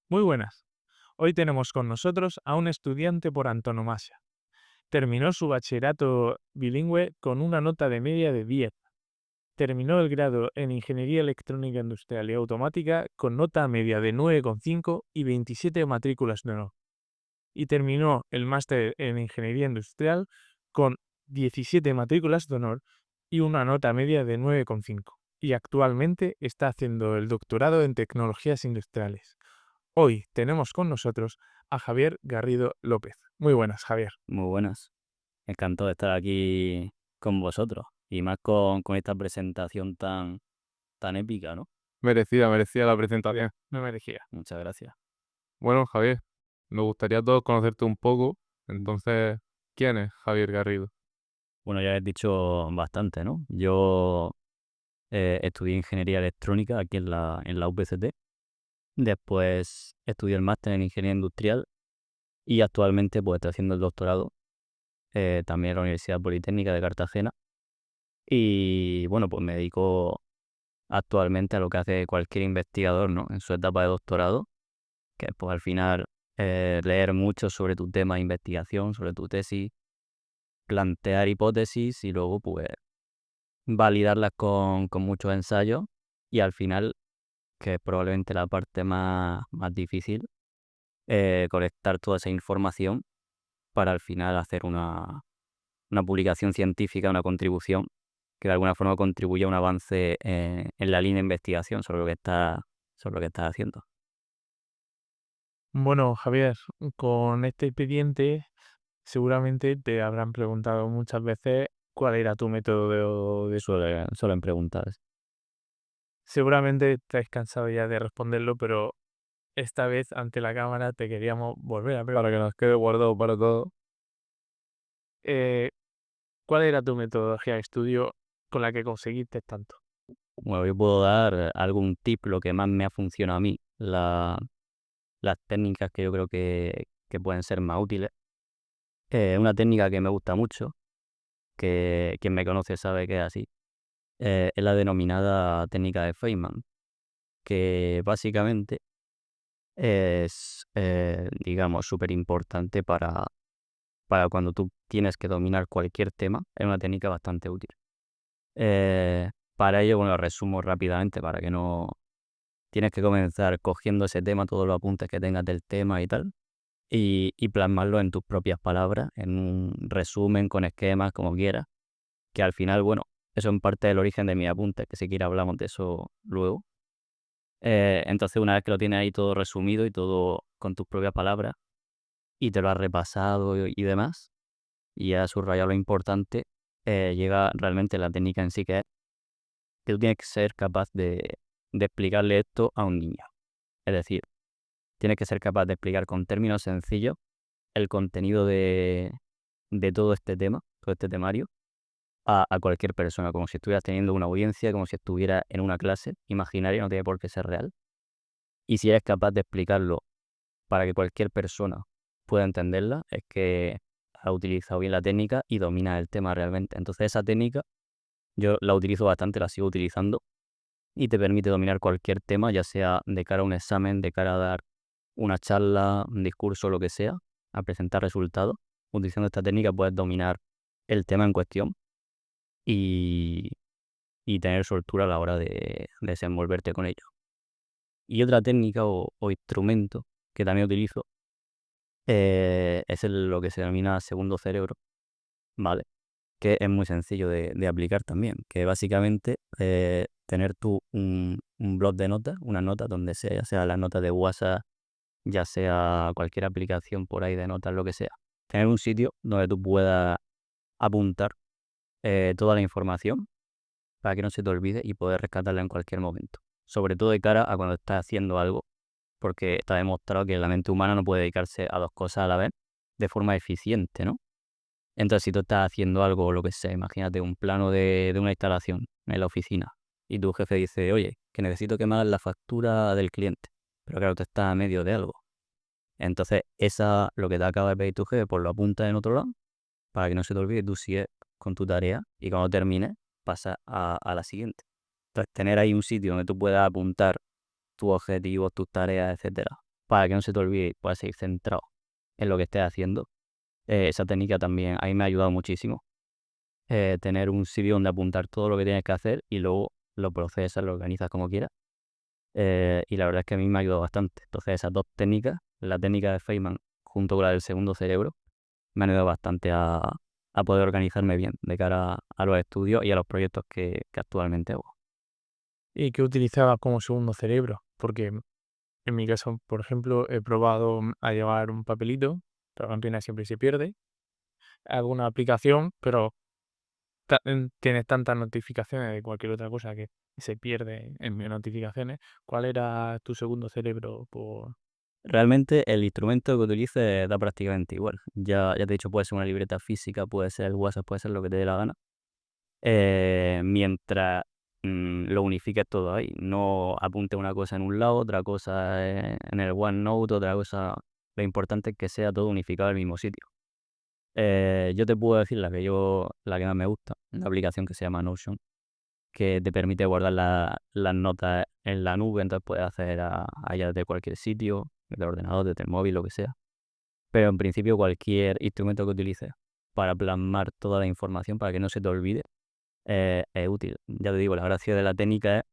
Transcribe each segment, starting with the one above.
Muy buenas. Hoy tenemos con nosotros a un estudiante por antonomasia. Terminó su bachillerato bilingüe con una nota de media de 10. Terminó el grado en Ingeniería Electrónica Industrial y Automática con nota media de 9,5 y 27 matrículas de honor. Y terminó el máster en Ingeniería Industrial con 17 matrículas de honor y una nota media de 9,5. Y actualmente está haciendo el doctorado en Tecnologías Industriales. Hoy tenemos con nosotros a Javier Garrido López. Muy buenas, Javier. Muy buenas. Encantado de estar aquí con vosotros. Y más con esta presentación tan épica, ¿no? Merecía la presentación. Me merecía. Muchas gracias. Bueno, Javier, nos gustaría a todos conocerte un poco. Entonces, ¿quién es Javier Garrido? Bueno, ya he dicho bastante, ¿no? Yo estudié ingeniería electrónica aquí en la UPCT. Después estudié el máster en ingeniería industrial y actualmente pues estoy haciendo el doctorado también en la Universidad Politécnica de Cartagena. Y bueno, pues me dedico actualmente a lo que hace cualquier investigador, ¿no? En su etapa de doctorado, que pues al final leer mucho sobre tu tema de investigación, sobre tu tesis, plantear hipótesis y luego pues validarlas con muchos ensayos y al final, que es probablemente la parte más difícil, colectar toda esa información para al final hacer una publicación científica, una contribución que de alguna forma contribuya a un avance en la línea de investigación sobre lo que estás haciendo. Bueno, Javier, con este expediente seguramente te habrán preguntado muchas veces cuál era tu método de... Suelen preguntar. Seguramente estáis cansado ya de responderlo, pero esta vez ante la cámara te queríamos volver a preguntar. Para que nos quede guardado para todo. Eh, ¿Cuál era tu metodología de estudio con la que conseguiste tanto? Bueno, yo puedo dar algún tip, lo que más me ha funcionado a mí, las técnicas que yo creo que pueden ser más útiles. Una técnica que me gusta mucho, que quien me conoce sabe que es así, es la denominada técnica de Feynman, que básicamente es, digamos, súper importante para cuando tú tienes que dominar cualquier tema, es una técnica bastante útil. Para ello, bueno, resumo rápidamente para que no... Tienes que comenzar cogiendo ese tema, todos los apuntes que tengas del tema y tal, y plasmarlo en tus propias palabras, en un resumen con esquemas, como quieras, que al final, bueno, eso en parte del origen de mis apuntes, que si quieres hablamos de eso luego. Entonces, una vez que lo tienes ahí todo resumido y todo con tus propias palabras, y te lo has repasado y demás, y has subrayado lo importante, llega realmente la técnica en sí, que es que tú tienes que ser capaz de explicarle esto a un niño. Es decir, tienes que ser capaz de explicar con términos sencillos el contenido de todo este tema, todo este temario, a cualquier persona, como si estuvieras teniendo una audiencia, como si estuvieras en una clase imaginaria, no tiene por qué ser real. Y si eres capaz de explicarlo para que cualquier persona pueda entenderla, es que has utilizado bien la técnica y dominas el tema realmente. Entonces esa técnica yo la utilizo bastante, la sigo utilizando y te permite dominar cualquier tema, ya sea de cara a un examen, de cara a dar una charla, un discurso, lo que sea, a presentar resultados. Utilizando esta técnica puedes dominar el tema en cuestión y, y tener soltura a la hora de desenvolverte con ello. Y otra técnica o instrumento que también utilizo es lo que se denomina segundo cerebro, ¿vale? Que es muy sencillo de aplicar también, que básicamente tener tú un blog de notas, una nota donde sea, ya sea las notas de WhatsApp, ya sea cualquier aplicación por ahí de notas, lo que sea. Tener un sitio donde tú puedas apuntar toda la información para que no se te olvide y poder rescatarla en cualquier momento. Sobre todo de cara a cuando estás haciendo algo, porque está demostrado que la mente humana no puede dedicarse a dos cosas a la vez de forma eficiente, ¿no? Entonces, si tú estás haciendo algo o lo que sea, imagínate un plano de una instalación en la oficina y tu jefe dice, oye, que necesito que me hagas la factura del cliente, pero claro, tú estás a medio de algo. Entonces, lo que te acaba de pedir tu jefe, pues lo apuntas en otro lado para que no se te olvide, tú sigues con tu tarea y cuando termines pasas a la siguiente. Entonces, tener ahí un sitio donde tú puedas apuntar tus objetivos, tus tareas, etcétera, para que no se te olvide y puedas seguir centrado en lo que estés haciendo. Esa técnica también a mí me ha ayudado muchísimo. Tener un sitio donde apuntar todo lo que tienes que hacer y luego lo procesas, lo organizas como quieras. Y la verdad es que a mí me ha ayudado bastante. Entonces esas dos técnicas, la técnica de Feynman junto con la del segundo cerebro, me han ayudado bastante a poder organizarme bien de cara a los estudios y a los proyectos que actualmente hago. ¿Y qué utilizabas como segundo cerebro? Porque en mi caso, por ejemplo, he probado a llevar un papelito, pero al final siempre se pierde. Hago una aplicación, pero tienes tantas notificaciones de cualquier otra cosa que se pierde en mis notificaciones. ¿Cuál era tu segundo cerebro? Realmente el instrumento que utilices da prácticamente igual. Ya te he dicho, puede ser una libreta física, puede ser el WhatsApp, puede ser lo que te dé la gana. Mientras lo unifiques todo ahí. No apunte una cosa en un lado, otra cosa en el OneNote, otra cosa. Lo importante es que sea todo unificado en el mismo sitio. Yo te puedo decir la que más me gusta, una aplicación que se llama Notion, que te permite guardar las notas en la nube, entonces puedes hacer allá desde cualquier sitio, desde el ordenador, desde el móvil, lo que sea. Pero en principio cualquier instrumento que utilices para plasmar toda la información, para que no se te olvide, es útil. Ya te digo, la gracia de la técnica es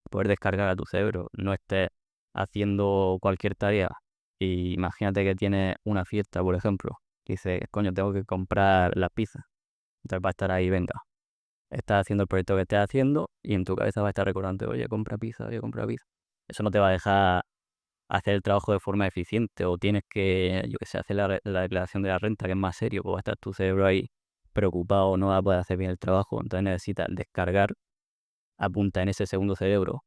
poder descargar a tu cerebro. No estés haciendo cualquier tarea y imagínate que tienes una fiesta, por ejemplo. Dices, coño, tengo que comprar las pizzas. Entonces va a estar ahí, venga. Estás haciendo el proyecto que estés haciendo y en tu cabeza va a estar recordando, oye, compra pizza, oye, compra pizza. Eso no te va a dejar hacer el trabajo de forma eficiente, o tienes que, yo que sé, hacer la declaración de la renta, que es más serio, pues va a estar tu cerebro ahí preocupado, no va a poder hacer bien el trabajo. Entonces necesitas descargar, apunta en ese segundo cerebro,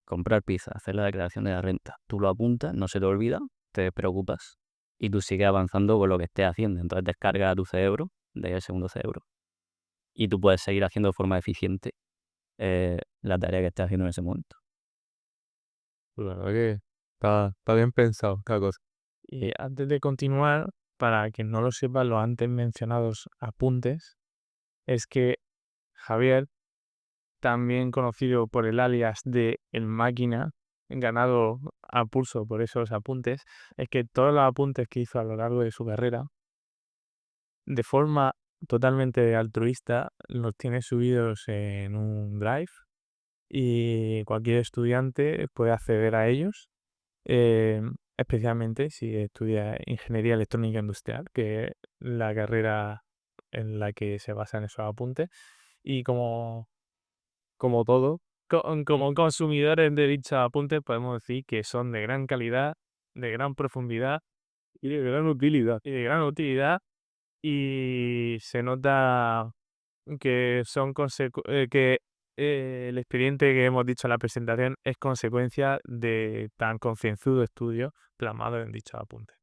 comprar pizza, hacer la declaración de la renta. Tú lo apuntas, no se te olvida, te despreocupas y tú sigues avanzando con lo que estés haciendo. Entonces descarga a tu cerebro, de ahí el segundo cerebro, y tú puedes seguir haciendo de forma eficiente la tarea que estés haciendo en ese momento. Pues la verdad que está bien pensado cada cosa. Y antes de continuar, para quien no lo sepa, los antes mencionados apuntes, es que Javier, también conocido por el alias de El Máquina, ganado a pulso por esos apuntes, es que todos los apuntes que hizo a lo largo de su carrera, de forma totalmente altruista, los tiene subidos en un Drive y cualquier estudiante puede acceder a ellos, especialmente si estudia Ingeniería Electrónica Industrial, que es la carrera en la que se basan esos apuntes. Y como todo, como consumidores de dichos apuntes, podemos decir que son de gran calidad, de gran profundidad Y de gran utilidad. y de gran utilidad. Y se nota que son que el expediente que hemos dicho en la presentación es consecuencia de tan concienzudo estudio plasmado en dichos apuntes.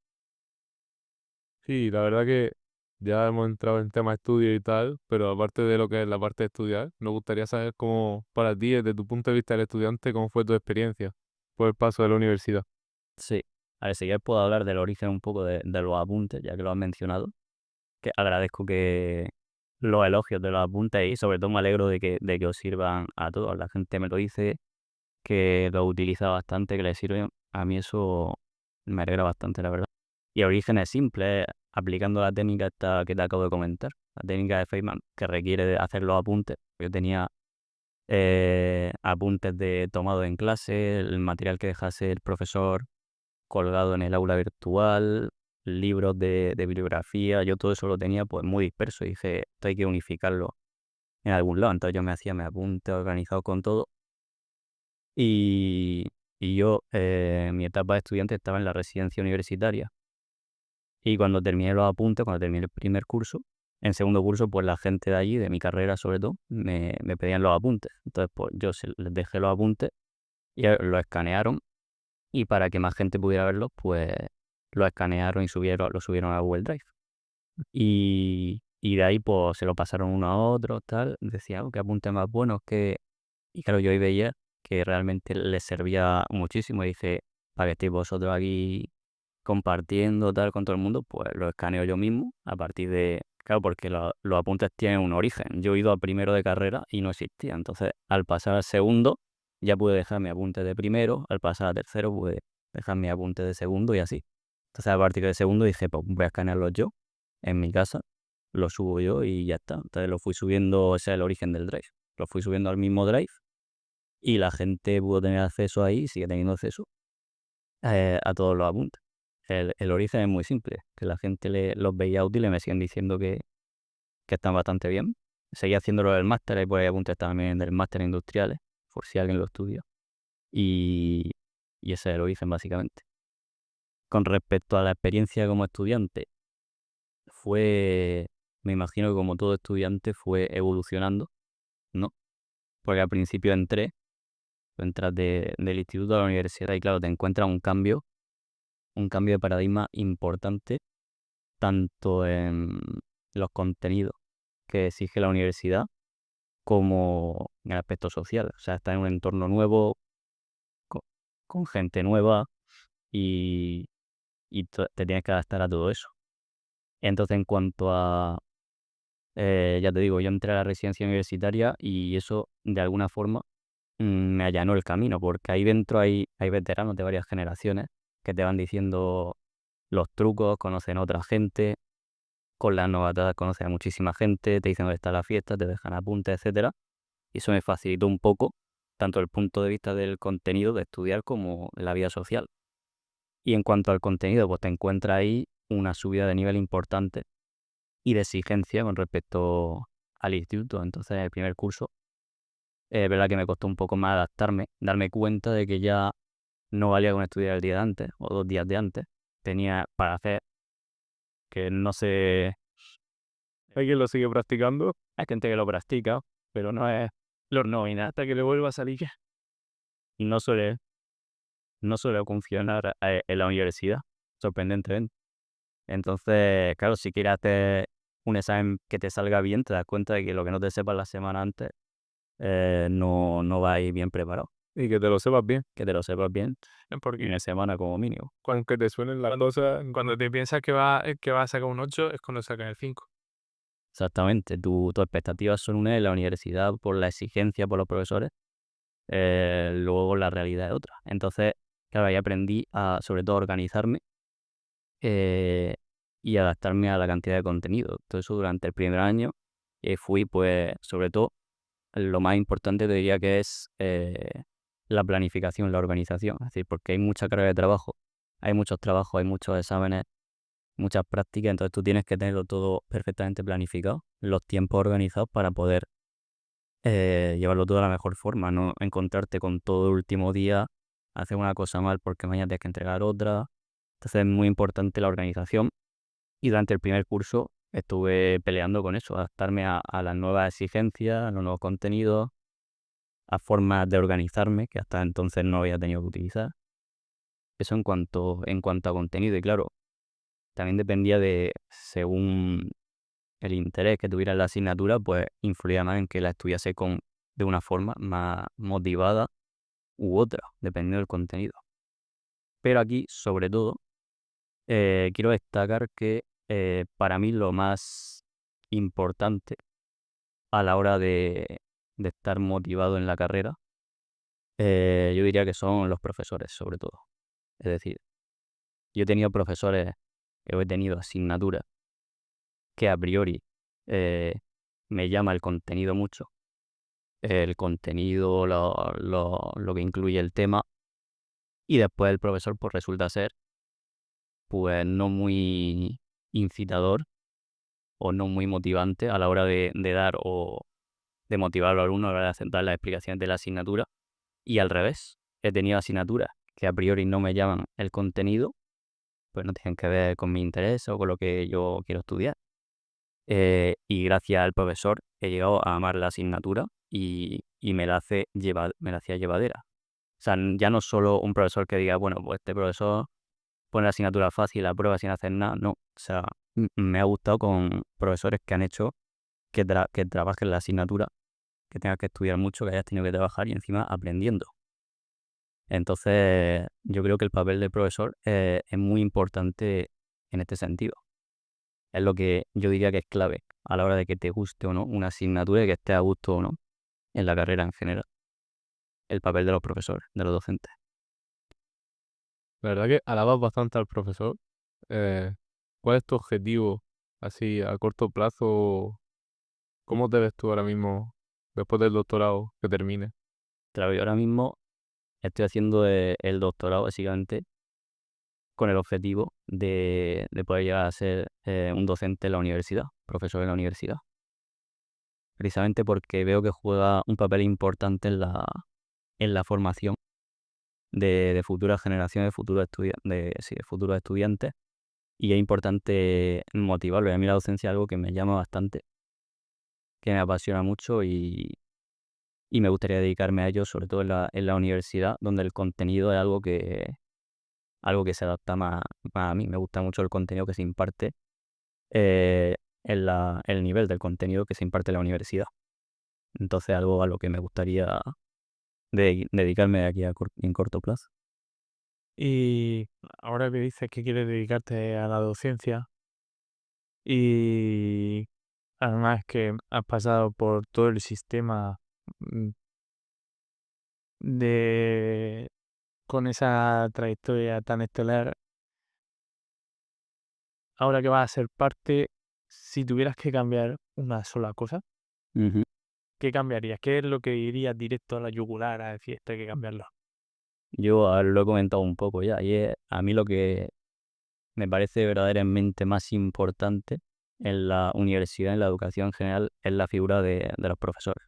Sí, la verdad que ya hemos entrado en tema de estudio y tal, pero aparte de lo que es la parte de estudiar, nos gustaría saber cómo, para ti, desde tu punto de vista del estudiante, cómo fue tu experiencia por el paso de la universidad. Sí, a ver, si quieres puedo hablar del origen un poco de los apuntes, ya que lo has mencionado, que agradezco que los elogios de los apuntes y sobre todo me alegro de que os sirvan a todos. La gente me lo dice, que lo utiliza bastante, que le sirve. A mí eso me alegra bastante, la verdad. Y el origen es simple, es aplicando la técnica esta que te acabo de comentar, la técnica de Feynman, que requiere de hacer los apuntes. Yo tenía apuntes tomados en clase, el material que dejase el profesor colgado en el aula virtual, libros de bibliografía, yo todo eso lo tenía pues muy disperso y dije, esto hay que unificarlo en algún lado. Entonces yo me hacía mis apuntes organizados con todo y, y yo en mi etapa de estudiante estaba en la residencia universitaria y cuando terminé los apuntes, cuando terminé el primer curso, en segundo curso pues la gente de allí, de mi carrera sobre todo, me pedían los apuntes. Entonces pues yo les dejé los apuntes y los escanearon y para que más gente pudiera verlos, pues lo escanearon y lo subieron a Google Drive. Y de ahí pues se lo pasaron uno a otro, tal. Decía, qué apuntes más buenos que... Y claro, yo ahí veía que realmente les servía muchísimo. Y dice, para que estéis vosotros aquí compartiendo tal con todo el mundo, pues lo escaneo yo mismo a partir de... Claro, porque los apuntes tienen un origen. Yo he ido a primero de carrera y no existía. Entonces, al pasar al segundo, ya pude dejar mi apunte de primero. Al pasar a tercero, pude dejar mi apunte de segundo y así. Entonces a partir de segundo dije, pues voy a escanearlos yo en mi casa, lo subo yo y ya está. Entonces lo fui subiendo, ese es el origen del Drive. Lo fui subiendo al mismo Drive y la gente pudo tener acceso ahí, sigue teniendo acceso a todos los apuntes. El origen es muy simple, que la gente los veía útiles y me siguen diciendo que están bastante bien. Seguí haciéndolo del máster, y por ahí apuntes también del máster en industriales, por si alguien lo estudia. Y, y ese es el origen básicamente. Con respecto a la experiencia como estudiante, me imagino que como todo estudiante fue evolucionando, ¿no? Porque al principio tú entras del instituto a la universidad y claro, te encuentras un cambio de paradigma importante, tanto en los contenidos que exige la universidad como en el aspecto social. O sea, estás en un entorno nuevo, co- con gente nueva y, te tienes que adaptar a todo eso. Entonces, en cuanto a, ya te digo, yo entré a la residencia universitaria y eso de alguna forma me allanó el camino, porque ahí dentro hay veteranos de varias generaciones que te van diciendo los trucos, conocen a otra gente, con las novatadas conocen a muchísima gente, te dicen dónde está la fiesta, te dejan apuntes, etcétera. Y eso me facilitó un poco tanto el punto de vista del contenido de estudiar como de la vida social. Y en cuanto al contenido, pues te encuentras ahí una subida de nivel importante y de exigencia con respecto al instituto. Entonces, el primer curso, es verdad que me costó un poco más adaptarme, darme cuenta de que ya no valía con estudiar el día de antes o 2 días de antes. Tenía para hacer que no sé, Hay quien lo sigue practicando hay gente que lo practica, pero no es lo normal. hasta que le vuelva a salir. No suele, no suele funcionar en la universidad, sorprendentemente. Entonces, claro, si quieres hacer un examen que te salga bien, te das cuenta de que lo que no te sepas la semana antes no va a ir bien preparado. Y que te lo sepas bien. Que te lo sepas bien Porque una semana como mínimo. Aunque te suenen las cosas. cuando te piensas que va a sacar un 8 es cuando saca el 5. Exactamente, tus expectativas son una en la universidad por la exigencia por los profesores, luego la realidad es otra. Entonces, claro, ahí aprendí a, sobre todo, organizarme eh, y adaptarme a la cantidad de contenido. Todo eso durante el primer año fui, pues, sobre todo, lo más importante te diría que es la planificación, la organización. Es decir, porque hay mucha carga de trabajo, hay muchos trabajos, hay muchos exámenes, muchas prácticas, entonces tú tienes que tenerlo todo perfectamente planificado, los tiempos organizados para poder llevarlo todo de la mejor forma, no encontrarte con todo el último día, hacer una cosa mal porque mañana tienes que entregar otra. Entonces es muy importante la organización y durante el primer curso estuve peleando con eso, adaptarme a las nuevas exigencias, a los nuevos contenidos, a formas de organizarme que hasta entonces no había tenido que utilizar. Eso en cuanto a contenido y claro, también dependía de, según el interés que tuviera en la asignatura, pues influía más en que la estudiase de una forma más motivada u otra, dependiendo del contenido. Pero aquí, sobre todo, quiero destacar que para mí lo más importante a la hora de estar motivado en la carrera, yo diría que son los profesores, sobre todo. Es decir, yo he tenido profesores, he tenido asignaturas que a priori eh, me llama el contenido mucho, el contenido, lo que incluye el tema, y después el profesor pues resulta ser pues no muy incitador o no muy motivante a la hora de dar o de motivar a los alumnos a la hora de aceptar las explicaciones de la asignatura. Y al revés, he tenido asignaturas que a priori no me llaman el contenido, pues no tienen que ver con mi interés o con lo que yo quiero estudiar. Y gracias al profesor he llegado a amar la asignatura y me la hacía llevadera. O sea, ya no solo un profesor que diga, bueno, pues este profesor pone la asignatura fácil, la prueba sin hacer nada, no. O sea, me ha gustado con profesores que han hecho que trabajen la asignatura, que tengas que estudiar mucho, que hayas tenido que trabajar y encima aprendiendo. Entonces, yo creo que el papel del profesor es muy importante en este sentido. Es lo que yo diría que es clave a la hora de que te guste o no una asignatura y que estés a gusto o no en la carrera en general. El papel de los profesores, de los docentes. La verdad que alabas bastante al profesor. Eh, ¿Cuál es tu objetivo así a corto plazo? ¿Cómo te ves tú ahora mismo después del doctorado que termine? Claro, yo ahora mismo estoy haciendo el doctorado básicamente con el objetivo de poder llegar a ser un docente en la universidad, profesor en la universidad. Precisamente porque veo que juega un papel importante en la formación de futuras generaciones, de futuros estudiantes, y es importante motivarlo. Y a mí la docencia es algo que me llama bastante, que me apasiona mucho y me gustaría dedicarme a ello, sobre todo en la universidad, donde el contenido es algo que se adapta más a mí. Me gusta mucho el contenido que se imparte, el nivel del contenido que se imparte en la universidad. Entonces, algo a lo que me gustaría dedicarme de aquí en corto plazo. Y ahora que dices que quieres dedicarte a la docencia y además que has pasado por todo el sistema mm, de con esa trayectoria tan estelar, ahora que vas a ser parte, si tuvieras que cambiar una sola cosa, Ujú. ¿qué cambiarías? ¿Qué es lo que irías directo a la yugular a decir esto hay que cambiarlo? Yo lo he comentado un poco ya, y es a mí lo que me parece verdaderamente más importante en la universidad, en la educación en general, es la figura de los profesores.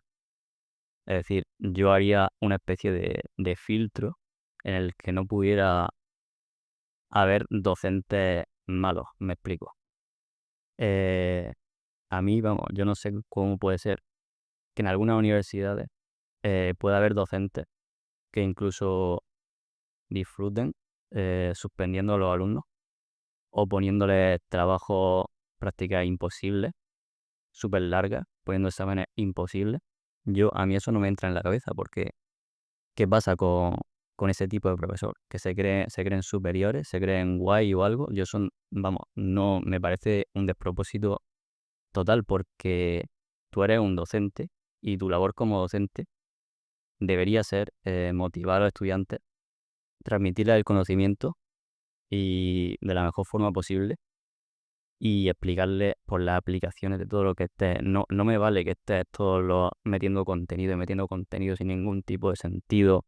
Es decir, yo haría una especie de filtro en el que no pudiera haber docentes malos, me explico. Eh, a mí, vamos, yo no sé cómo puede ser que en algunas universidades pueda haber docentes que incluso disfruten suspendiendo a los alumnos o poniéndoles trabajos, prácticas imposibles, súper largas, poniendo exámenes imposibles. A mí eso no me entra en la cabeza porque ¿qué pasa con ese tipo de profesor? Que se creen superiores, se creen guay o algo. Vamos, no, me parece un despropósito total porque tú eres un docente y tu labor como docente debería ser motivar a los estudiantes, transmitirles el conocimiento y de la mejor forma posible y explicarles por las aplicaciones de todo lo que estés. No, no me vale que estés metiendo contenido y metiendo contenido sin ningún tipo de sentido,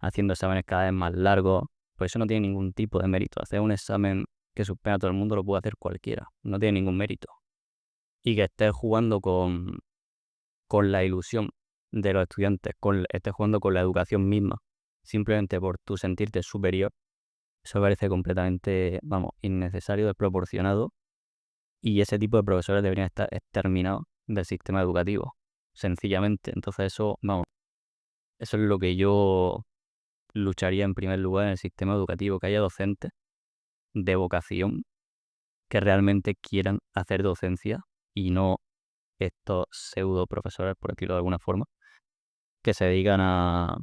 haciendo exámenes cada vez más largos, pues eso no tiene ningún tipo de mérito. Hacer un examen que suspenda a todo el mundo lo puede hacer cualquiera, no tiene ningún mérito. Y que estés jugando con la ilusión de los estudiantes, estés jugando con la educación misma, simplemente por tu sentirte superior, eso me parece completamente, vamos, innecesario, desproporcionado, y ese tipo de profesores deberían estar exterminados del sistema educativo, sencillamente. Entonces eso, vamos, eso es lo que yo lucharía en primer lugar en el sistema educativo, que haya docentes de vocación que realmente quieran hacer docencia y no estos pseudo profesores, por decirlo de alguna forma, que se dedican a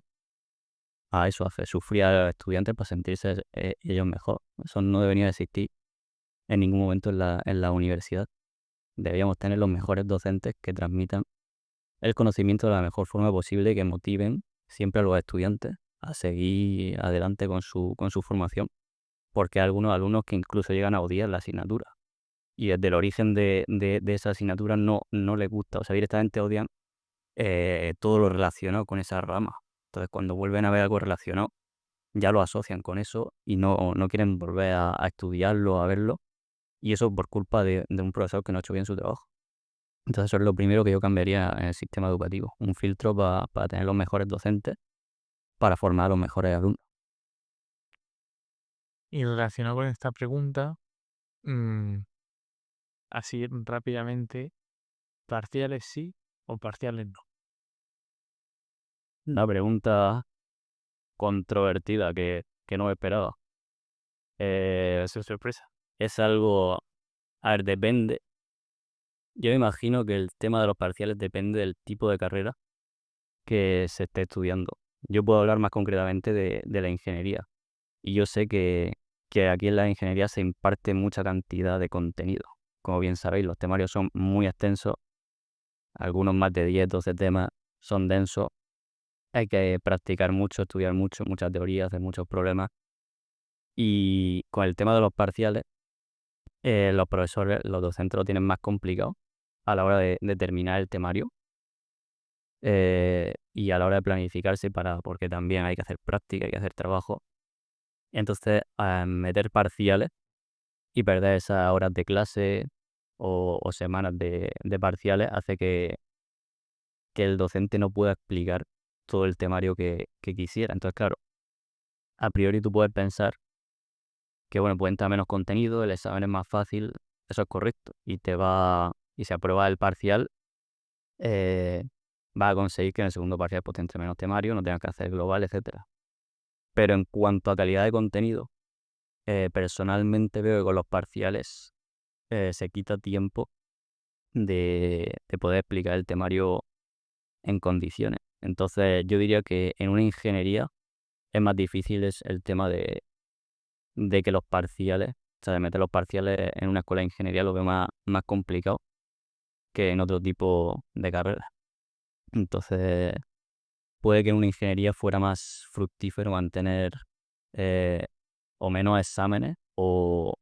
eso, a hacer sufrir a los estudiantes para sentirse ellos mejor. Eso no debería existir en ningún momento en la universidad. Deberíamos tener los mejores docentes que transmitan el conocimiento de la mejor forma posible y que motiven siempre a los estudiantes a seguir adelante con su formación. Porque hay algunos alumnos que incluso llegan a odiar la asignatura. Y desde el origen de esa asignatura no les gusta, o sea, directamente odian todo lo relacionado con esa rama. Entonces, cuando vuelven a ver algo relacionado, ya lo asocian con eso y no quieren volver a estudiarlo, a verlo, y eso por culpa de un profesor que no ha hecho bien su trabajo. Entonces, eso es lo primero que yo cambiaría en el sistema educativo, un filtro para tener los mejores docentes, para formar a los mejores alumnos. Y relacionado con esta pregunta, mm, así rápidamente, ¿parciales sí o parciales no? Una pregunta controvertida que no esperaba. Eh, Eso es sorpresa. es algo, a ver, depende. Yo me imagino que el tema de los parciales depende del tipo de carrera que se esté estudiando. Yo puedo hablar más concretamente de la ingeniería. Y yo sé que aquí en la ingeniería se imparte mucha cantidad de contenido. Como bien sabéis, los temarios son muy extensos, algunos más de 10 12 temas, son densos. Hay que practicar mucho, estudiar mucho, mucha teoría, hacer muchos problemas. Y con el tema de los parciales, los profesores, los docentes lo tienen más complicado a la hora de terminar el temario y a la hora de planificarse porque también hay que hacer práctica, hay que hacer trabajo. Entonces, meter parciales y perder esas horas de clase o semanas de parciales hace que el docente no pueda explicar todo el temario que quisiera. Entonces, claro, a priori tú puedes pensar que, bueno, puede entrar menos contenido, el examen es más fácil, eso es correcto, y si apruebas el parcial, eh, vas a conseguir que en el segundo parcial pues, te entre menos temario, no tengas que hacer global, etcétera. Pero en cuanto a calidad de contenido, personalmente veo que con los parciales se quita tiempo de poder explicar el temario en condiciones. Entonces, yo diría que en una ingeniería es más difícil es el tema de que los parciales, o sea, de meter los parciales en una escuela de ingeniería lo veo más complicado que en otro tipo de carreras. Entonces, puede que en una ingeniería fuera más fructífero mantener eh, o menos exámenes o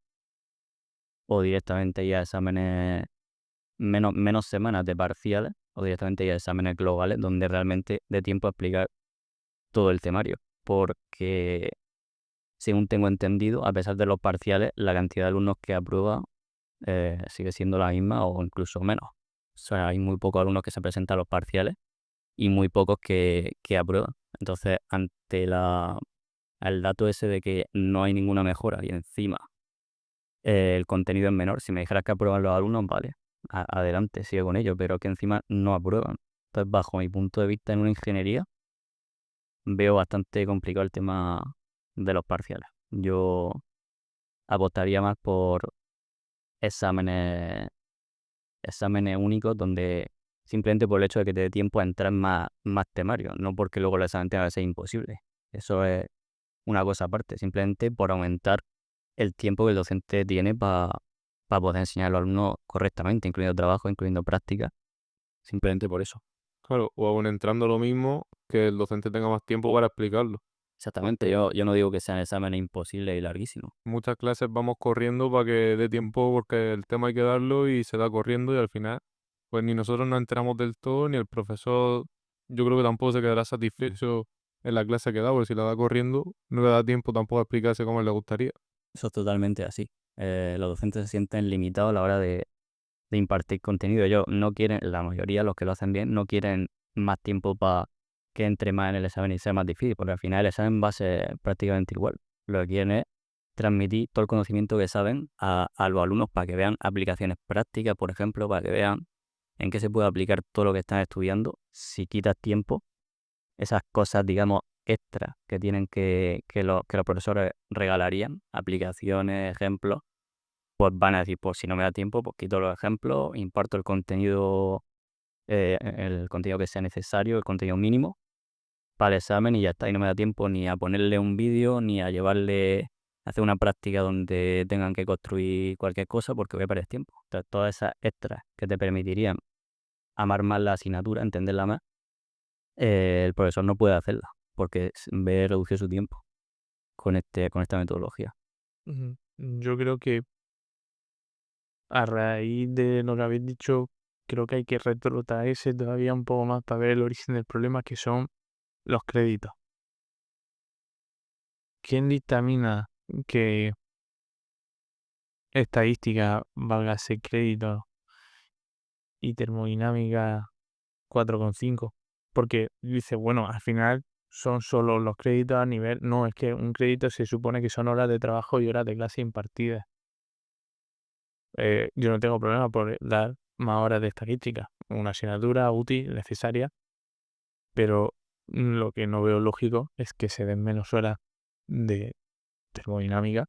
directamente ya exámenes, menos semanas de parciales o directamente ya exámenes globales donde realmente dé tiempo a explicar todo el temario. Porque, según tengo entendido, a pesar de los parciales, la cantidad de alumnos que aprueba sigue siendo la misma o incluso menos. O sea, hay muy pocos alumnos que se presentan a los parciales y muy pocos que aprueban. Entonces, ante el dato ese de que no hay ninguna mejora y encima el contenido es menor, si me dijeras que aprueban los alumnos, vale, adelante, sigue con ello, pero que encima no aprueban. Entonces, bajo mi punto de vista en una ingeniería, veo bastante complicado el tema de los parciales. Yo apostaría más por exámenes únicos donde simplemente por el hecho de que te dé tiempo a entrar más temario, no porque luego el examen tenga que ser imposible. Eso es una cosa aparte, simplemente por aumentar el tiempo que el docente tiene para poder enseñar a los alumnos correctamente, incluyendo trabajo, incluyendo práctica, simplemente por eso. Claro, o aún entrando lo mismo, que el docente tenga más tiempo para explicarlo. Exactamente, yo no digo que sean exámenes imposibles y larguísimos. Muchas clases vamos corriendo para que dé tiempo porque el tema hay que darlo y se da corriendo y al final, pues ni nosotros nos enteramos del todo, ni el profesor, yo creo que tampoco se quedará satisfecho en la clase que da, porque si la da corriendo, no le da tiempo tampoco a explicarse como le gustaría. Eso es totalmente así. Los docentes se sienten limitados a la hora de impartir contenido. Ellos no quieren, la mayoría, los que lo hacen bien, no quieren más tiempo para que entre más en el examen y sea más difícil, porque al final el examen va a ser prácticamente igual. Lo que quieren es transmitir todo el conocimiento que saben a los alumnos para que vean aplicaciones prácticas, por ejemplo, para que vean en qué se puede aplicar todo lo que están estudiando. Si quitas tiempo, esas cosas, digamos, extras que tienen que los profesores regalarían, aplicaciones, ejemplos, pues van a decir, pues si no me da tiempo, pues quito los ejemplos, imparto el contenido que sea necesario, el contenido mínimo para el examen y ya está. Y no me da tiempo ni a ponerle un vídeo, ni a llevarle a hacer una práctica donde tengan que construir cualquier cosa porque voy a perder tiempo. Entonces, todas esas extras que te permitirían amar más la asignatura, entenderla más, el profesor no puede hacerla porque ve reducido su tiempo con esta metodología. Ujú. Yo creo que a raíz de lo que habéis dicho, creo que hay que retrotraerse todavía un poco más para ver el origen del problema, que son los créditos. ¿Quién dictamina que estadística valga ese crédito y termodinámica 4,5? Porque dice, bueno, al final son solo los créditos a nivel. No, es que un crédito se supone que son horas de trabajo y horas de clase impartidas. Yo no tengo problema por dar más horas de estadística, una asignatura útil, necesaria, pero lo que no veo lógico es que se den menos horas de termodinámica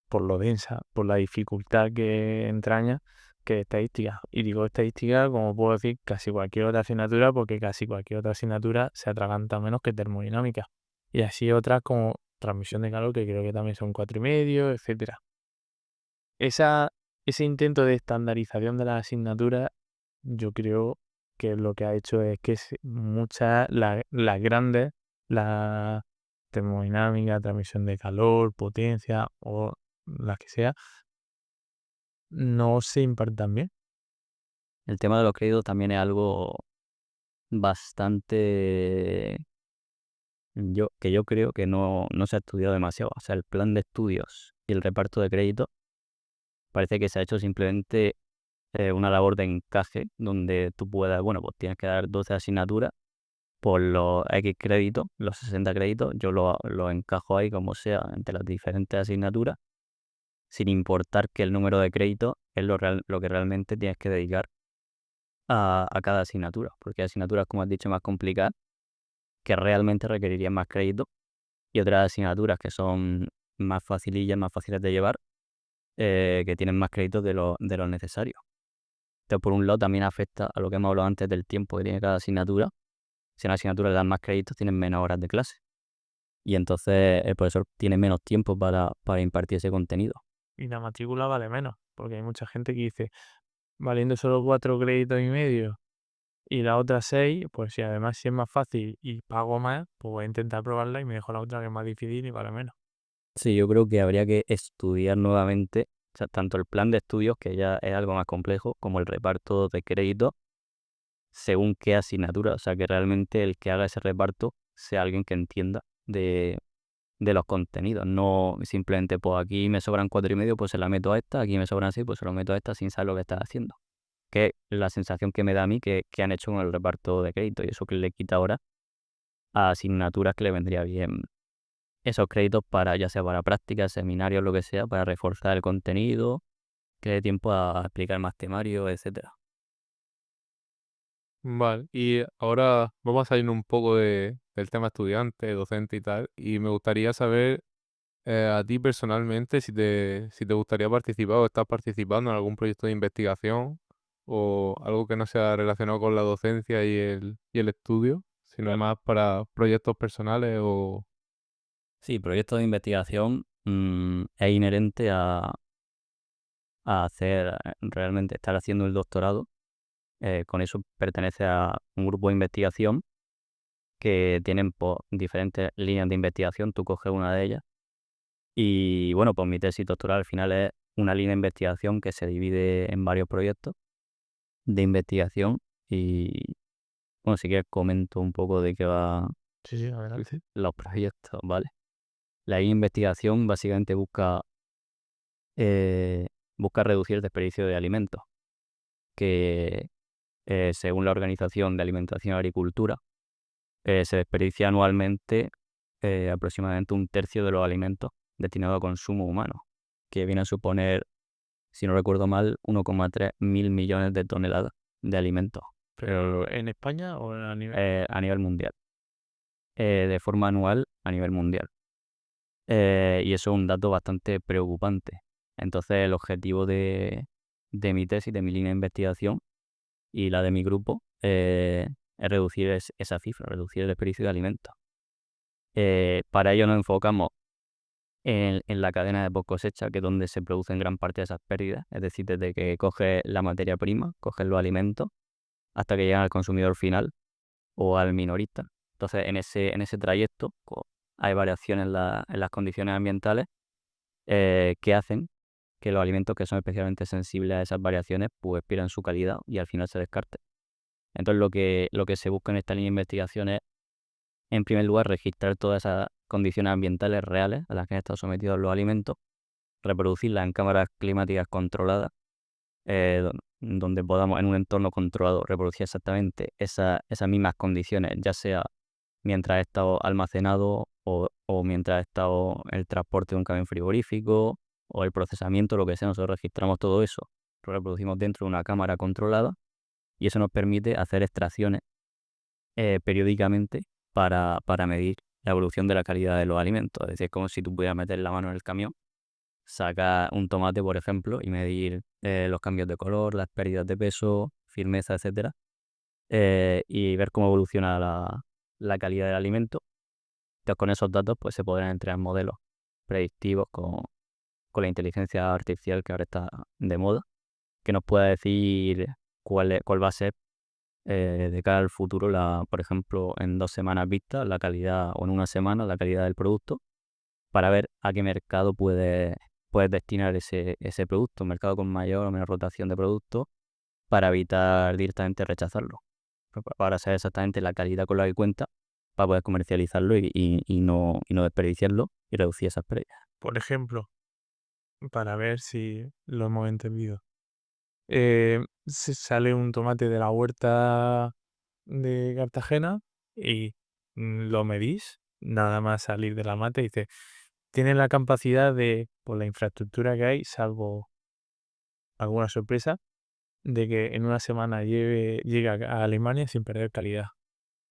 por lo densa, por la dificultad que entraña, que estadística. Y digo estadística, como puedo decir, casi cualquier otra asignatura, porque casi cualquier otra asignatura se atraganta menos que termodinámica. Y así otras como transmisión de calor, que creo que también son 4,5, etcétera. Esa, ese intento de estandarización de las asignaturas, yo creo que lo que ha hecho es que muchas, las grandes, las termodinámica, transmisión de calor, potencia o las que sea, no se impartan bien. El tema de los créditos también es algo bastante que yo creo que no se ha estudiado demasiado. O sea, el plan de estudios y el reparto de créditos parece que se ha hecho simplemente una labor de encaje donde tú puedas, bueno, pues tienes que dar 12 asignaturas por los X créditos, los 60 créditos, yo lo encajo ahí como sea entre las diferentes asignaturas, sin importar que el número de créditos es lo que realmente tienes que dedicar a cada asignatura, porque hay asignaturas, como has dicho, más complicadas, que realmente requerirían más crédito, y otras asignaturas que son más facilillas, más fáciles de llevar, que tienen más créditos de lo necesario. Entonces, por un lado, también afecta a lo que hemos hablado antes del tiempo que tiene cada asignatura. Si una asignatura le dan más créditos, tienen menos horas de clase. Y entonces el profesor tiene menos tiempo para impartir ese contenido. Y la matrícula vale menos, porque hay mucha gente que dice, valiendo solo 4,5 créditos y la otra 6, pues si además si es más fácil y pago más, pues voy a intentar probarla y me dejo la otra que es más difícil y vale menos. Sí, yo creo que habría que estudiar nuevamente, o sea, tanto el plan de estudios, que ya es algo más complejo, como el reparto de créditos según qué asignatura. O sea, que realmente el que haga ese reparto sea alguien que entienda de los contenidos. No simplemente, pues aquí me sobran 4,5, pues se la meto a esta, aquí me sobran 6, pues se lo meto a esta sin saber lo que está haciendo. Que es la sensación que me da a mí que han hecho con el reparto de créditos, y eso que le quita ahora a asignaturas que le vendría bien esos créditos para, ya sea para prácticas, seminarios, lo que sea, para reforzar el contenido, que dé tiempo a explicar más temario, etcétera. Vale, y ahora vamos a salir un poco del tema estudiante, docente y tal, y me gustaría saber a ti personalmente si te gustaría participar o estás participando en algún proyecto de investigación o algo que no sea relacionado con la docencia y el estudio, sino Claro. más para proyectos personales o... Sí, proyectos de investigación es inherente a hacer, realmente estar haciendo el doctorado. Con eso pertenece a un grupo de investigación que tienen, pues, diferentes líneas de investigación. Tú coges una de ellas y, bueno, pues mi tesis doctoral al final es una línea de investigación que se divide en varios proyectos de investigación. Y, bueno, si quieres comento un poco de qué va Sí, sí, Sí, adelante. sí. los proyectos, ¿vale? La línea de investigación básicamente eh, busca reducir el desperdicio de alimentos, que según la Organización de Alimentación y Agricultura, se desperdicia anualmente aproximadamente un tercio de los alimentos destinados a consumo humano, que viene a suponer, si no recuerdo mal, 1,3 mil millones de toneladas de alimentos ¿Pero en España o a nivel? a nivel mundial, de forma anual a nivel mundial. Y eso es un dato bastante preocupante. Entonces, el objetivo de mi tesis, de mi línea de investigación y la de mi grupo, es reducir esa cifra, reducir el desperdicio de alimentos. Para ello nos enfocamos en la cadena de post cosecha, que es donde se producen gran parte de esas pérdidas, es decir, desde que coges la materia prima, coges los alimentos, hasta que llegan al consumidor final o al minorista. Entonces, en ese trayecto hay variaciones en las condiciones ambientales que hacen que los alimentos que son especialmente sensibles a esas variaciones pues pierdan su calidad y al final se descarten. Entonces, lo que se busca en esta línea de investigación es, en primer lugar, registrar todas esas condiciones ambientales reales a las que han estado sometidos los alimentos, reproducirlas en cámaras climáticas controladas, donde podamos, en un entorno controlado, reproducir exactamente esas mismas condiciones, ya sea mientras ha estado almacenado o mientras ha estado el transporte de un camión frigorífico o el procesamiento, lo que sea. Nosotros registramos todo eso, lo reproducimos dentro de una cámara controlada, y eso nos permite hacer extracciones periódicamente para medir la evolución de la calidad de los alimentos. Es decir, es como si tú pudieras meter la mano en el camión, sacar un tomate, por ejemplo, y medir los cambios de color, las pérdidas de peso, firmeza, etcétera, y ver cómo evoluciona la calidad del alimento. Entonces, con esos datos pues se podrán entrenar modelos predictivos con la inteligencia artificial, que ahora está de moda, que nos pueda decir cuál va a ser de cara al futuro, por ejemplo, en 2 semanas vistas, la calidad, o en una semana, la calidad del producto, para ver a qué mercado puedes destinar ese producto, un mercado con mayor o menor rotación de productos, para evitar directamente rechazarlo. Para saber exactamente la calidad con la que cuenta, para poder comercializarlo y no desperdiciarlo y reducir esas pérdidas. Por ejemplo, para ver si lo hemos entendido. Si sale un tomate de la huerta de Cartagena y lo medís, nada más salir de la mata y dice, tiene la capacidad de, por la infraestructura que hay, salvo alguna sorpresa, de que en una semana llegue a Alemania sin perder calidad.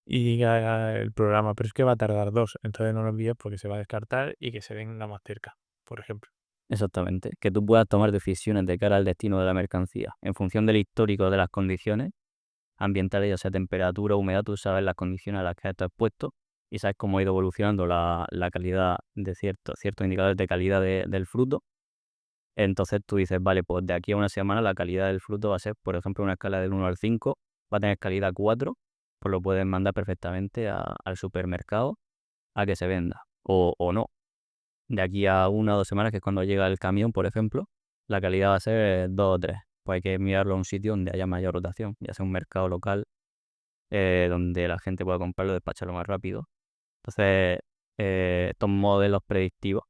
Y diga el programa, pero es que va a tardar 2, entonces no lo envíes porque se va a descartar y que se venga más cerca, por ejemplo. Exactamente, que tú puedas tomar decisiones de cara al destino de la mercancía en función del histórico de las condiciones ambientales, ya sea temperatura, humedad, tú sabes las condiciones a las que estás expuesto y sabes cómo ha ido evolucionando la calidad de ciertos indicadores de calidad del fruto. Entonces tú dices, vale, pues de aquí a una semana la calidad del fruto va a ser, por ejemplo, una escala del 1 al 5, va a tener calidad 4, pues lo puedes mandar perfectamente al supermercado a que se venda, o no. De aquí a 1 o 2 semanas, que es cuando llega el camión, por ejemplo, la calidad va a ser 2 o 3. Pues hay que mirarlo a un sitio donde haya mayor rotación, ya sea un mercado local, donde la gente pueda comprarlo y despacharlo más rápido. Entonces, estos modelos predictivos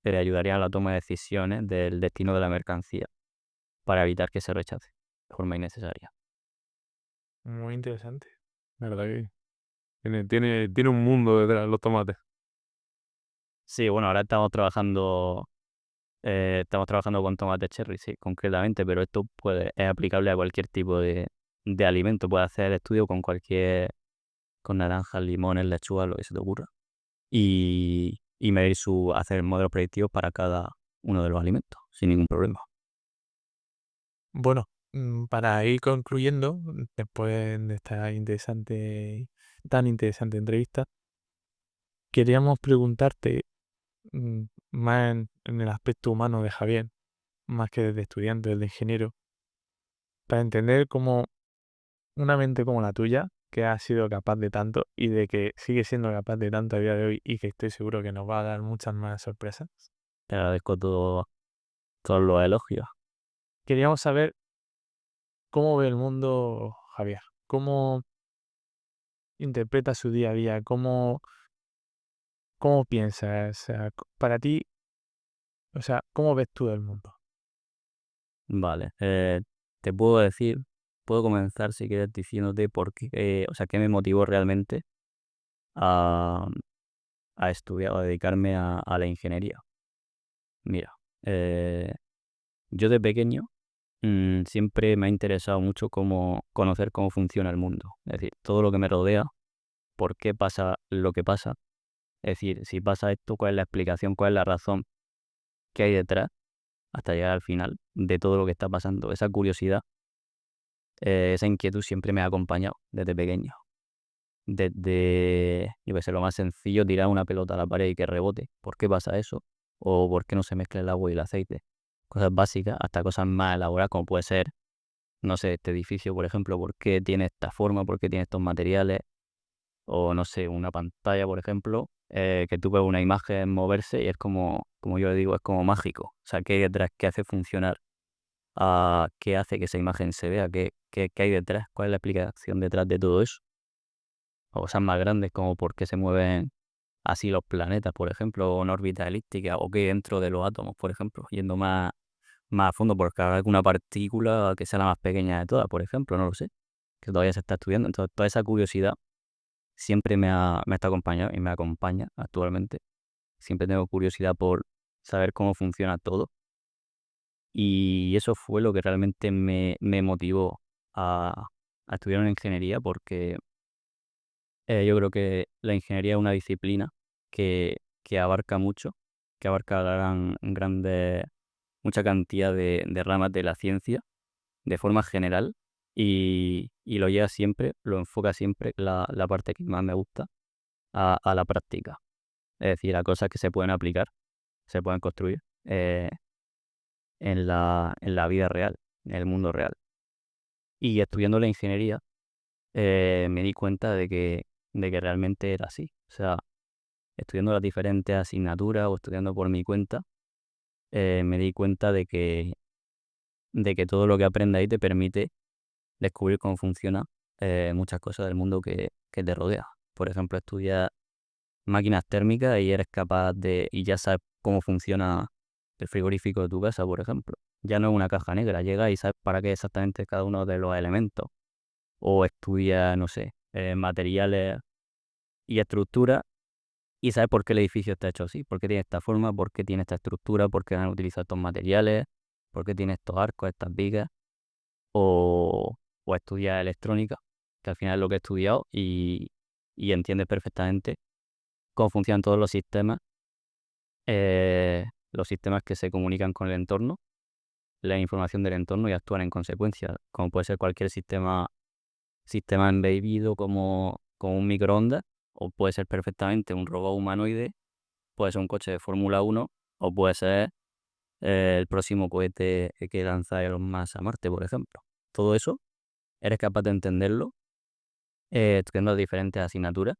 te ayudarían a la toma de decisiones del destino de la mercancía para evitar que se rechace de forma innecesaria. Muy interesante. La verdad que tiene un mundo detrás los tomates. Sí, bueno, ahora estamos trabajando con tomate cherry, sí, concretamente, pero esto es aplicable a cualquier tipo de alimento. Puedes hacer el estudio con naranjas, limones, lechuga, lo que se te ocurra. Y medir hacer modelos predictivos para cada uno de los alimentos, sin ningún problema. Bueno, para ir concluyendo, después de esta tan interesante entrevista, queríamos preguntarte mm, más en el aspecto humano de Javier, más que desde estudiante, desde ingeniero, para entender cómo una mente como la tuya, que ha sido capaz de tanto y de que sigue siendo capaz de tanto a día de hoy y que estoy seguro que nos va a dar muchas más sorpresas. Te agradezco todos los elogios. Queríamos saber cómo ve el mundo Javier, cómo interpreta su día a día, cómo piensas, o sea, para ti, o sea, cómo ves tú el mundo. Vale, te puedo comenzar si quieres diciéndote por qué, o sea, qué me motivó realmente a, a estudiar o a dedicarme a la ingeniería. Mira, eh, yo de pequeño siempre me ha interesado mucho conocer cómo funciona el mundo. Es decir, todo lo que me rodea, por qué pasa lo que pasa. Es decir, si pasa esto, cuál es la explicación, cuál es la razón que hay detrás, hasta llegar al final de todo lo que está pasando. Esa curiosidad, esa inquietud siempre me ha acompañado desde pequeño. Desde, yo qué sé, lo más sencillo, tirar una pelota a la pared y que rebote. ¿Por qué pasa eso? O por qué no se mezcla el agua y el aceite. Cosas básicas hasta cosas más elaboradas, como puede ser, no sé, este edificio, por ejemplo, por qué tiene esta forma, por qué tiene estos materiales. O no sé, una pantalla, por ejemplo, que tú ves una imagen moverse y es como yo digo, es como mágico. O sea, ¿qué hay detrás? ¿Qué hace funcionar? ¿Qué hace que esa imagen se vea? ¿Qué hay detrás? ¿Cuál es la explicación detrás de todo eso? O cosas más grandes como por qué se mueven así los planetas, por ejemplo, en órbita elíptica, o qué hay dentro de los átomos, por ejemplo, yendo más a fondo, porque habrá alguna partícula que sea la más pequeña de todas, por ejemplo, no lo sé, que todavía se está estudiando. Entonces, toda esa curiosidad siempre me está acompañando y me acompaña actualmente. Siempre tengo curiosidad por saber cómo funciona todo. Y eso fue lo que realmente me motivó a estudiar una ingeniería, porque yo creo que la ingeniería es una disciplina que abarca mucho, que abarca mucha cantidad de ramas de la ciencia de forma general, y lo enfoca siempre la parte que más me gusta a la práctica. Es decir, a cosas que se pueden aplicar, se pueden construir en la vida real, en el mundo real. Y estudiando la ingeniería, me di cuenta de que realmente era así. O sea, estudiando las diferentes asignaturas o estudiando por mi cuenta, me di cuenta de que todo lo que aprendes ahí te permite descubrir cómo funciona muchas cosas del mundo que te rodea. Por ejemplo, estudias máquinas térmicas y eres capaz y ya sabes cómo funciona el frigorífico de tu casa, por ejemplo. Ya no es una caja negra, llegas y sabes para qué exactamente cada uno de los elementos. O estudias, no sé, materiales y estructuras y sabes por qué el edificio está hecho así, por qué tiene esta forma, por qué tiene esta estructura, por qué han utilizado estos materiales, por qué tiene estos arcos, estas vigas. O, o estudias electrónica, que al final es lo que he estudiado y entiendes perfectamente cómo funcionan todos los sistemas que se comunican con el entorno, la información del entorno y actúan en consecuencia, como puede ser cualquier sistema embebido como un microondas, o puede ser perfectamente un robot humanoide, puede ser un coche de Fórmula 1, o puede ser el próximo cohete que lanza Elon Musk a Marte, por ejemplo. Todo eso eres capaz de entenderlo estudiando diferentes asignaturas.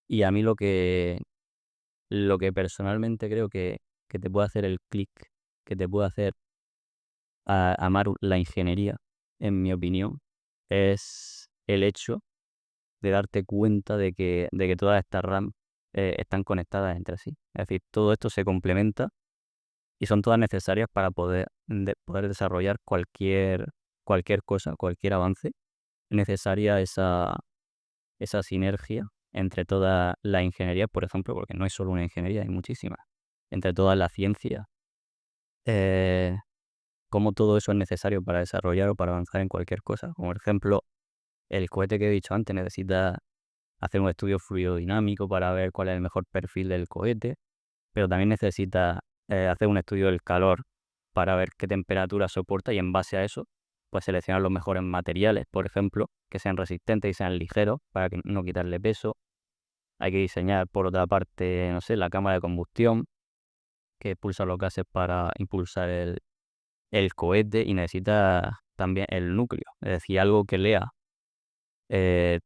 Y a mí lo que personalmente creo que te puede hacer el clic, que te puede hacer amar la ingeniería, en mi opinión, es el hecho de darte cuenta de que todas estas RAM están conectadas entre sí. Es decir, todo esto se complementa y son todas necesarias para poder desarrollar cualquier cosa, cualquier avance. Necesaria esa sinergia entre toda la ingeniería, por ejemplo, porque no es solo una ingeniería, hay muchísimas, entre toda la ciencia, eh, cómo todo eso es necesario para desarrollar o para avanzar en cualquier cosa. Como por ejemplo, el cohete que he dicho antes necesita hacer un estudio fluidodinámico para ver cuál es el mejor perfil del cohete, pero también necesita hacer un estudio del calor para ver qué temperatura soporta y en base a eso, pues seleccionar los mejores materiales, por ejemplo, que sean resistentes y sean ligeros para que no quitarle peso. Hay que diseñar, por otra parte, no sé, la cámara de combustión, que expulsa los gases para impulsar el cohete y necesita también el núcleo, es decir, algo que lea, eh,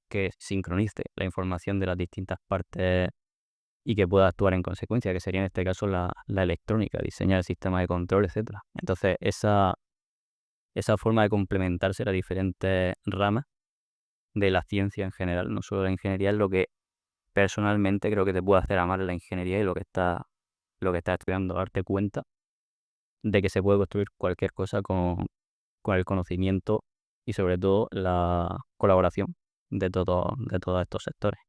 que sincronice la información de las distintas partes y que pueda actuar en consecuencia, que sería en este caso la electrónica, diseñar el sistema de control, etcétera. Entonces, esa forma de complementarse las diferentes ramas de la ciencia en general, no solo la ingeniería, es lo que personalmente creo que te puede hacer amar la ingeniería y lo que estás estudiando, darte cuenta de que se puede construir cualquier cosa con el conocimiento y sobre todo la colaboración de todos estos sectores.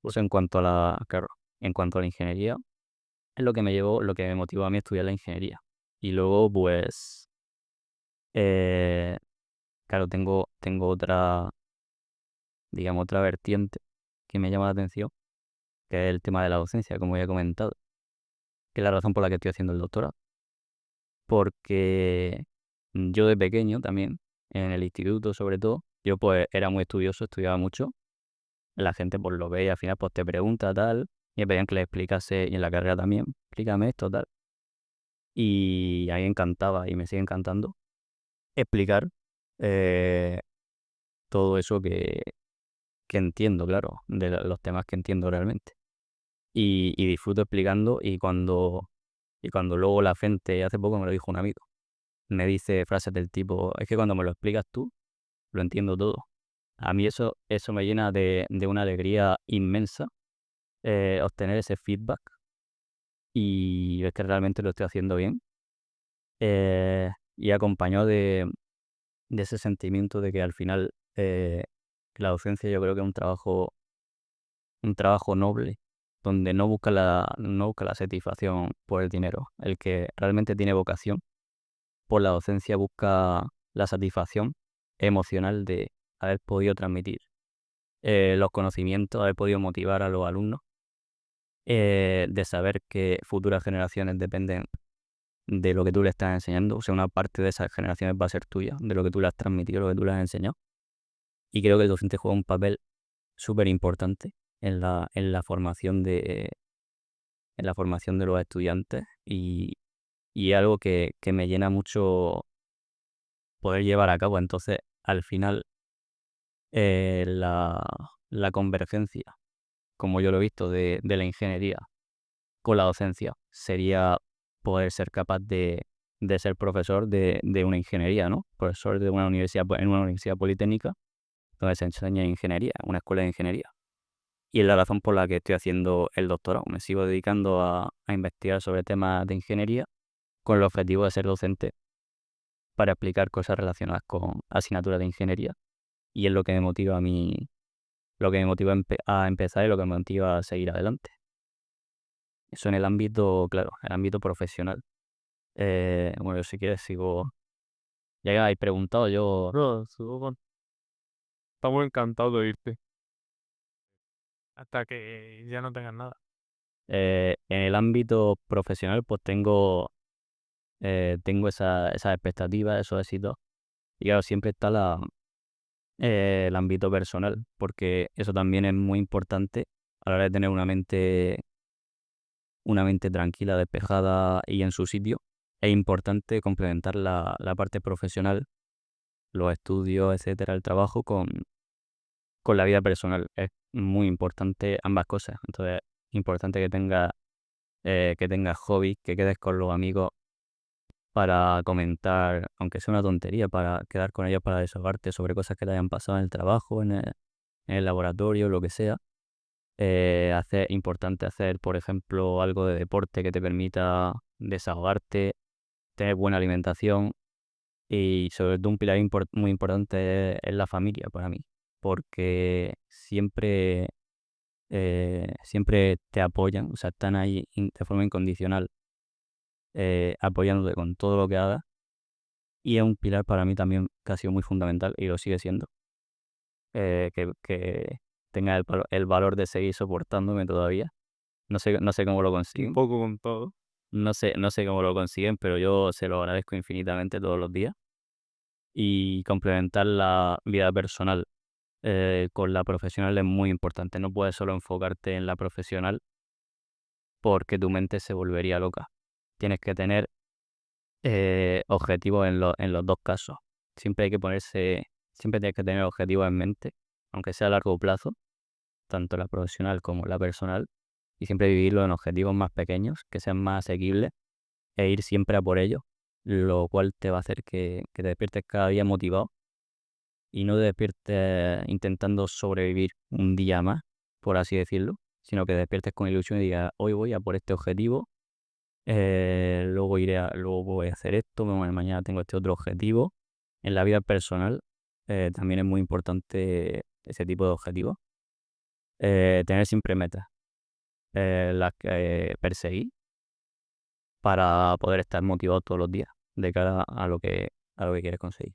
Eso en cuanto a la ingeniería, es lo que me motivó a mí a estudiar la ingeniería. Y luego, pues, eh, claro, tengo otra, digamos, otra vertiente que me llama la atención, que es el tema de la docencia, como ya he comentado, que es la razón por la que estoy haciendo el doctorado. Porque yo de pequeño también, en el instituto sobre todo, yo pues era muy estudioso, estudiaba mucho. La gente pues lo ve y al final pues te pregunta tal, y me pedían que le explicase, y en la carrera también, explícame esto tal. Y a mí me encantaba y me sigue encantando explicar eh, todo eso que entiendo, claro, de los temas que entiendo realmente. Y disfruto explicando y cuando luego la gente, hace poco me lo dijo un amigo, me dice frases del tipo, es que cuando me lo explicas tú, lo entiendo todo. A mí eso me llena de una alegría inmensa, obtener ese feedback y ver que realmente lo estoy haciendo bien. Y acompañado de ese sentimiento de que al final la docencia yo creo que es un trabajo noble, donde no busca la satisfacción por el dinero. El que realmente tiene vocación por la docencia busca la satisfacción emocional de haber podido transmitir los conocimientos, haber podido motivar a los alumnos, de saber que futuras generaciones dependen de lo que tú le estás enseñando, o sea, una parte de esas generaciones va a ser tuya, de lo que tú le has transmitido, lo que tú le has enseñado. Y creo que el docente juega un papel súper importante en la formación de los estudiantes y algo que me llena mucho poder llevar a cabo. Entonces, al final, la, la convergencia, como yo lo he visto, de la ingeniería con la docencia sería poder ser capaz de ser profesor de una ingeniería, ¿no? Profesor de una universidad, en una universidad politécnica donde se enseña ingeniería, una escuela de ingeniería. Y es la razón por la que estoy haciendo el doctorado. Me sigo dedicando a investigar sobre temas de ingeniería con el objetivo de ser docente para explicar cosas relacionadas con asignaturas de ingeniería. Y es lo que me motiva a mí, lo que me motiva a empezar y lo que me motiva a seguir adelante. Eso en el ámbito, claro, en el ámbito profesional. Bueno, si quieres sigo. Ya que habéis preguntado, yo No, estamos encantados de oírte. Hasta que ya no tengas nada. en el ámbito profesional pues tengo esas expectativas, esos éxitos. Y claro, siempre está el ámbito personal, porque eso también es muy importante a la hora de tener una mente tranquila, despejada y en su sitio. Es importante complementar la parte profesional, los estudios, etcétera, el trabajo con la vida personal. Es muy importante ambas cosas. Entonces, es importante que tengas hobbies, que quedes con los amigos para comentar, aunque sea una tontería, para quedar con ellos para desahogarte sobre cosas que te hayan pasado en el trabajo, en el laboratorio, lo que sea. Importante hacer, por ejemplo, algo de deporte que te permita desahogarte, tener buena alimentación y sobre todo un pilar muy importante es la familia para mí, porque siempre te apoyan, o sea, están ahí de forma incondicional, apoyándote con todo lo que hagas y es un pilar para mí también que ha sido muy fundamental y lo sigue siendo, que tenga el valor de seguir soportándome todavía. No sé cómo lo Un consiguen, poco con todo. no sé cómo lo consiguen, pero yo se lo agradezco infinitamente todos los días. Y complementar la vida personal con la profesional es muy importante. No puedes solo enfocarte en la profesional porque tu mente se volvería loca. Tienes que tener objetivos en los dos casos. Siempre tienes que tener objetivos en mente, aunque sea a largo plazo, tanto la profesional como la personal, y siempre vivirlo en objetivos más pequeños, que sean más asequibles, e ir siempre a por ello, lo cual te va a hacer que te despiertes cada día motivado y no te despiertes intentando sobrevivir un día más, por así decirlo, sino que despiertes con ilusión y digas, hoy voy a por este objetivo, luego voy a hacer esto, mañana tengo este otro objetivo. En la vida personal también es muy importante ese tipo de objetivos. Tener siempre metas, las que perseguir para poder estar motivado todos los días de cara a lo que quieres conseguir.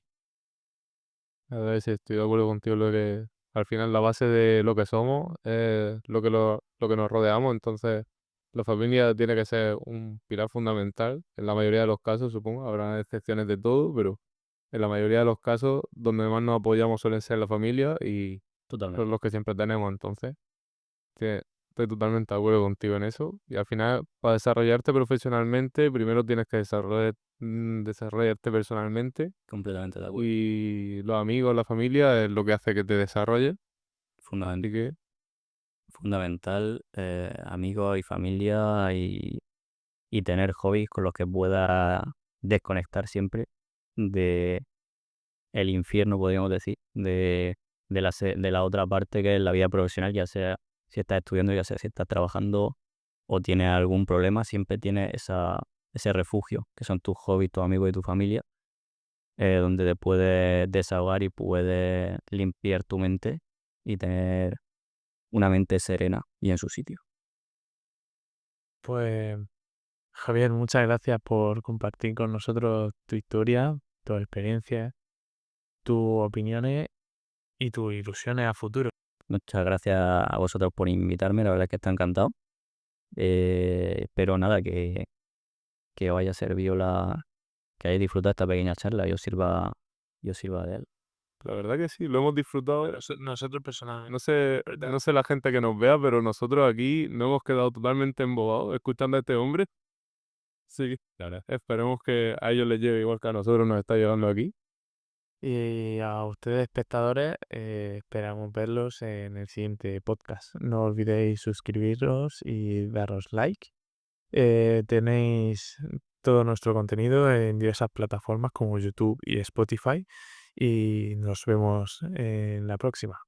A ver si estoy de acuerdo contigo lo que al final la base de lo que somos es lo que nos rodeamos, entonces la familia tiene que ser un pilar fundamental en la mayoría de los casos, supongo, habrá excepciones de todo, pero en la mayoría de los casos donde más nos apoyamos suelen ser la familia y son Totalmente. los que siempre tenemos, entonces que estoy totalmente de acuerdo contigo en eso. Y al final, para desarrollarte profesionalmente, primero tienes que desarrollarte personalmente. Completamente de acuerdo. Y los amigos, la familia es lo que hace que te desarrolles. Fundamental. Así que, Fundamental, amigos y familia y tener hobbies con los que pueda desconectar siempre de el infierno, podríamos decir, de la otra parte que es la vida profesional, ya sea si estás estudiando, ya sea si estás trabajando o tienes algún problema, siempre tienes ese refugio, que son tus hobbies, tus amigos y tu familia, donde te puedes desahogar y puedes limpiar tu mente y tener una mente serena y en su sitio. Pues, Javier, muchas gracias por compartir con nosotros tu historia, tus experiencias, tus opiniones y tus ilusiones a futuro. Muchas gracias a vosotros por invitarme, la verdad es que está encantado. Espero nada que os haya servido que hayáis disfrutado esta pequeña charla y os sirva de él. la verdad que sí, lo hemos disfrutado. Nosotros personalmente, No sé la gente que nos vea, pero nosotros aquí nos hemos quedado totalmente embobados escuchando a este hombre. Sí, esperemos que a ellos les llegue igual que a nosotros nos está llegando aquí. Y a ustedes, espectadores, esperamos verlos en el siguiente podcast. No olvidéis suscribiros y daros like. Tenéis todo nuestro contenido en diversas plataformas como YouTube y Spotify. Y nos vemos en la próxima.